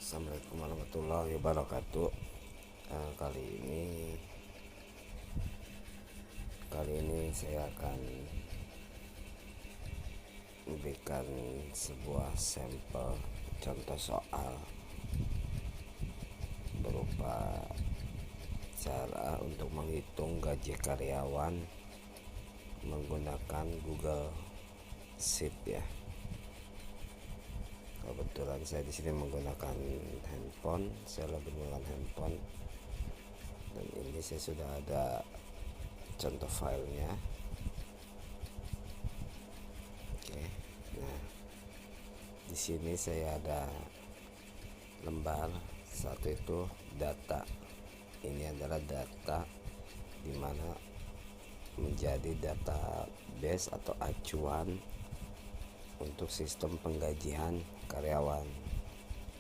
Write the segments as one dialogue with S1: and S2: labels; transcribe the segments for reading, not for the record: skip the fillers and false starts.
S1: Assalamualaikum warahmatullahi wabarakatuh. Kali ini saya akan memberikan sebuah sampel contoh soal berupa cara untuk menghitung gaji karyawan menggunakan Google Sheet ya. Kebetulan saya di sini menggunakan handphone, saya lagi menggunakan handphone, dan ini saya sudah ada contoh filenya. Oke, nah di sini saya ada lembar satu itu data. Ini adalah data dimana menjadi database atau acuan untuk sistem penggajian karyawan.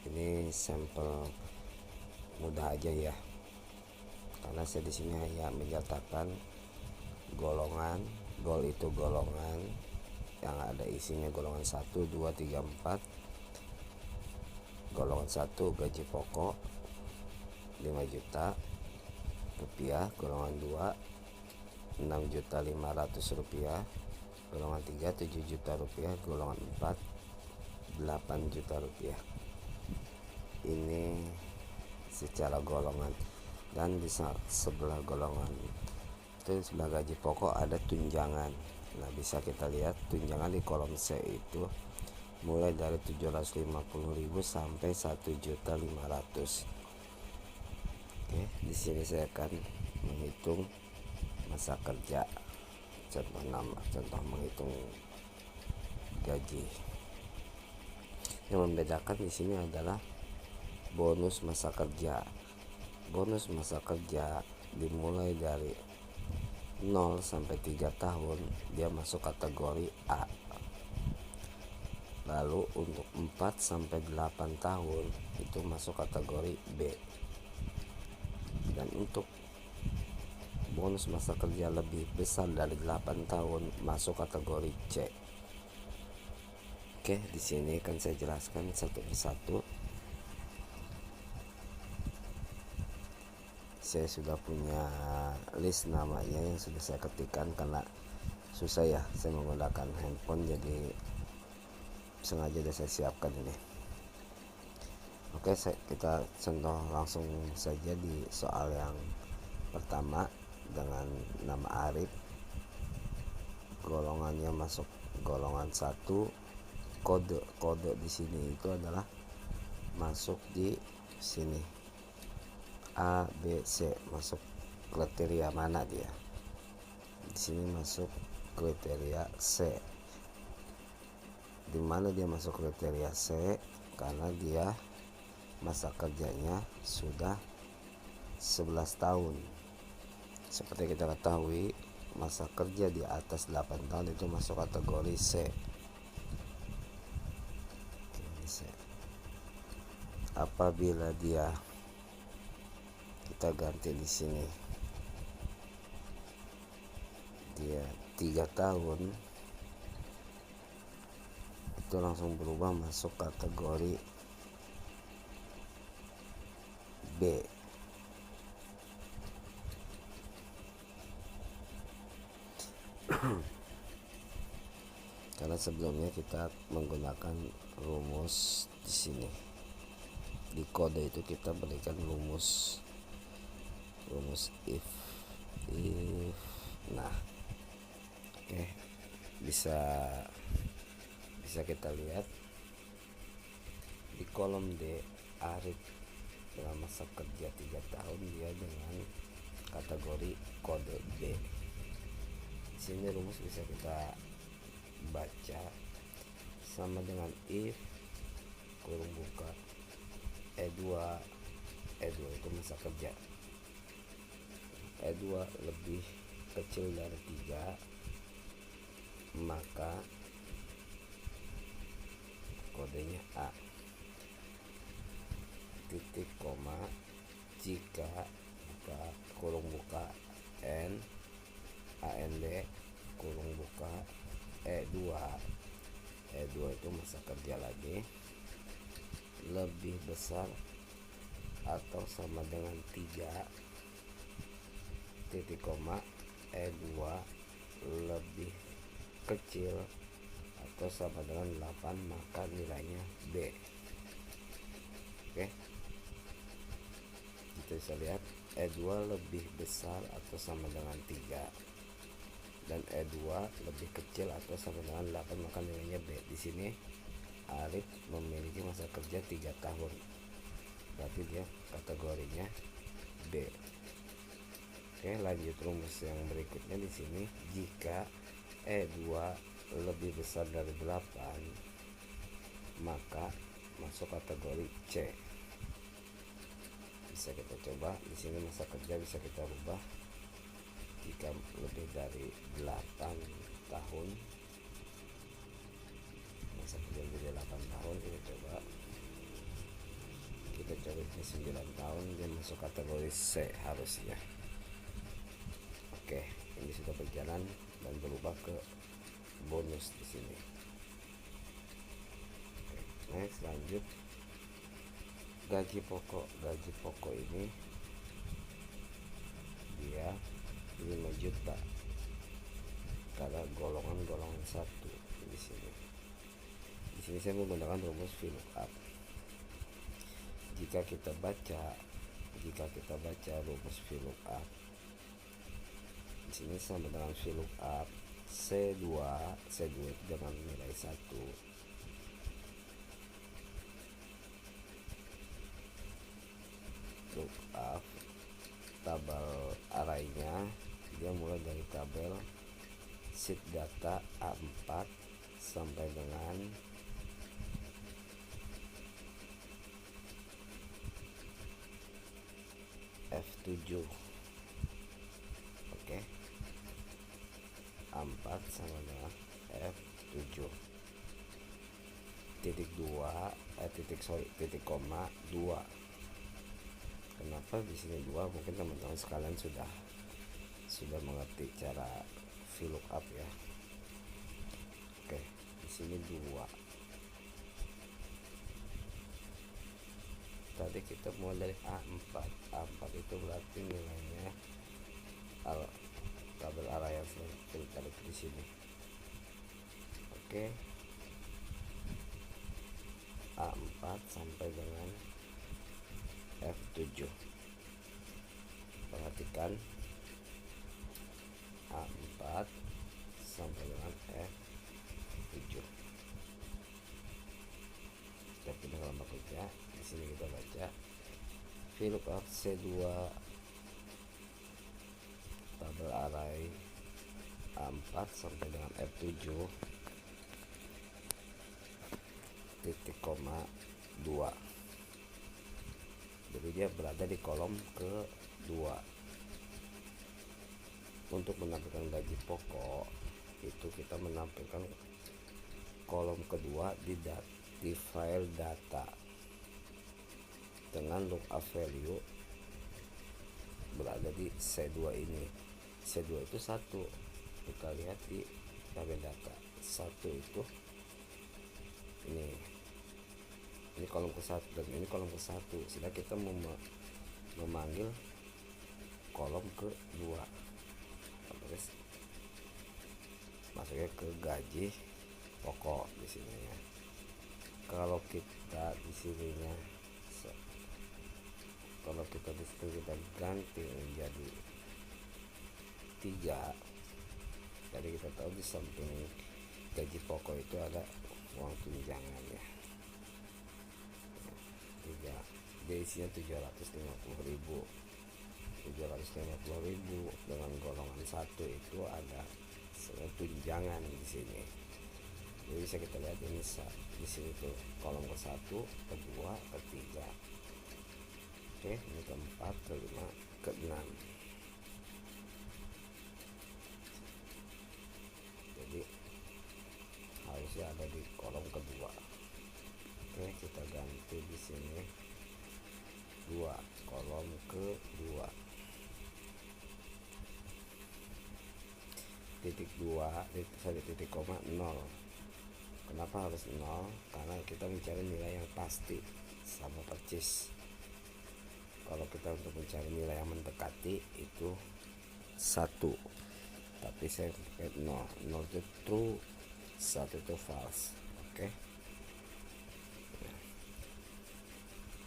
S1: Ini sampel mudah aja ya, karena saya di sini hanya menyatakan golongan. Gol itu golongan yang ada isinya golongan 1, 2, 3, 4. Golongan 1 gaji pokok 5 juta rupiah, golongan 2 6.500.000 rupiah, golongan 3 7 juta rupiah, golongan 4 8 juta rupiah. Ini secara golongan, dan di sebelah golongan itu, sebelah gaji pokok ada tunjangan. Nah, bisa kita lihat tunjangan di kolom C itu mulai dari 750.000 sampai 1.500.000. Oke, di sini saya akan menghitung masa kerja. Contoh menghitung gaji. Yang membedakan di sini adalah bonus masa kerja. Bonus masa kerja dimulai dari 0 sampai 3 tahun, dia masuk kategori A. Lalu untuk 4 sampai 8 tahun itu masuk kategori B. Dan untuk bonus masa kerja lebih besar dari 8 tahun masuk kategori C. Oke, di sini akan saya jelaskan satu persatu. Saya sudah punya list namanya yang sudah saya ketikkan, karena susah ya saya menggunakan handphone, jadi sengaja sudah saya siapkan ini. Oke, kita contoh langsung saja di soal yang pertama dengan nama Arif. Golongannya masuk golongan 1. Kode di sini itu adalah masuk di sini A, B, C, masuk kriteria mana dia. Di sini masuk kriteria C. Di mana dia masuk kriteria C? Karena dia masa kerjanya sudah 11 tahun. Seperti kita ketahui, masa kerja di atas 8 tahun itu masuk kategori C. Apabila kita ganti di sini, dia 3 tahun, itu langsung berubah masuk kategori B. Karena sebelumnya kita menggunakan rumus di sini. Di kode itu kita berikan rumus if. Nah, oke, bisa kita lihat di kolom D, Arif dalam masa kerja 3 tahun, dia dengan kategori kode B. Di sini rumus bisa kita baca sama dengan if kurung buka E2 itu masa kerja. E2 lebih kecil dari 3, maka kodenya A. Titik koma jika buka kurung buka N AND kurung buka E2 itu masa kerja lagi. lebih besar atau sama dengan 3 titik koma E2 lebih kecil atau sama dengan 8, maka nilainya B. Oke, kita bisa lihat E2 lebih besar atau sama dengan 3 dan E2 lebih kecil atau sama dengan 8, maka nilainya B. Di sini Arif memiliki masa kerja 3 tahun, berarti dia kategorinya B. Oke, lanjut rumus yang berikutnya. Di sini jika E2 lebih besar dari 8, maka masuk kategori C. Bisa kita coba. Di sini masa kerja bisa kita rubah. Jika lebih dari 8 tahun, masa kerja lebih dari 8 tahun, kita coba ini 9 tahun, dia masuk kategori C harusnya. Oke, ini sudah berjalan dan berubah ke bonus di sini. Oke, next, lanjut. Gaji pokok ini dia 5 juta karena golongan 1 di sini. Di sini saya menggunakan rumus VLOOKUP. Jika kita baca rumus VLOOKUP, di sini sama dengan VLOOKUP C2 dengan nilai 1. Lookup tabel arraynya dia mulai dari tabel sheet data A4 sampai dengan F7. Oke, A4 sama dengan F7 titik koma 2. Kenapa di sini 2? Mungkin teman-teman sekalian sudah mengerti cara VLOOKUP ya. Oke, di sini 2. Tadi kita mulai dari A4. A4 itu berarti nilainya tabel array yang saya tarik di sini. Oke, A4 sampai dengan F7. Perhatikan A4 sampai dengan F7. Kita pindah ke lambang kerja. Di sini kita baca VLOOKUP C2 tabel array A4 sampai dengan F7 titik koma 2. Jadi dia berada di kolom kedua. Untuk menampilkan gaji pokok itu kita menampilkan kolom kedua di file data dengan lookup value berada di C2 ini. C2 itu 1. Kita lihat di tabel data 1 itu ini kolom ke-1 dan ini kolom ke-1, sehingga kita memanggil kolom ke-2. Terus masuknya ke gaji pokok di sini ya. Kalau kita di sininya kita ganti menjadi 3, jadi kita tahu di samping gaji pokok itu ada uang tunjangan ya. Dia isinya 750.000 dengan golongan 1 itu ada tunjangan di sini. Jadi bisa kita lihat ini di sini tuh kolom ke-1, ke-2, ke-3. Oke, ini ke-4, ke-5, ke-6. Jadi harusnya ada di kolom kedua. Oke, kita ganti di sini 2, kolom ke-2. Titik 2, titik koma 0. Kenapa harus 0? Karena kita mencari nilai yang pasti. sama persis. Kalau kita untuk mencari nilai yang mendekati itu 1, tapi saya pakai 0. 0 itu true, 1 itu false. Oke.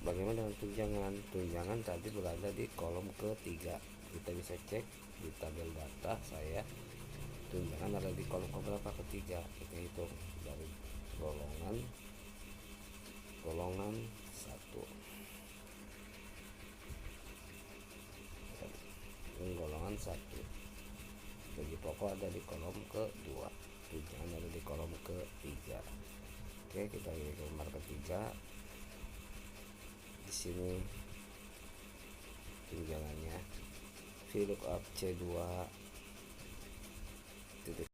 S1: Bagaimana dengan tunjangan? Tunjangan tadi berada di kolom ketiga. Kita bisa cek di tabel data saya, tunjangan ada di kolom keberapa? Ketiga. Kita hitung dari golongan 1, golongan 1. Gaji pokok ada di kolom kedua, tunjangan ada di kolom ketiga. Oke, kita lihat gambar ketiga. Di sini tunjangannya VLOOKUP C2 titik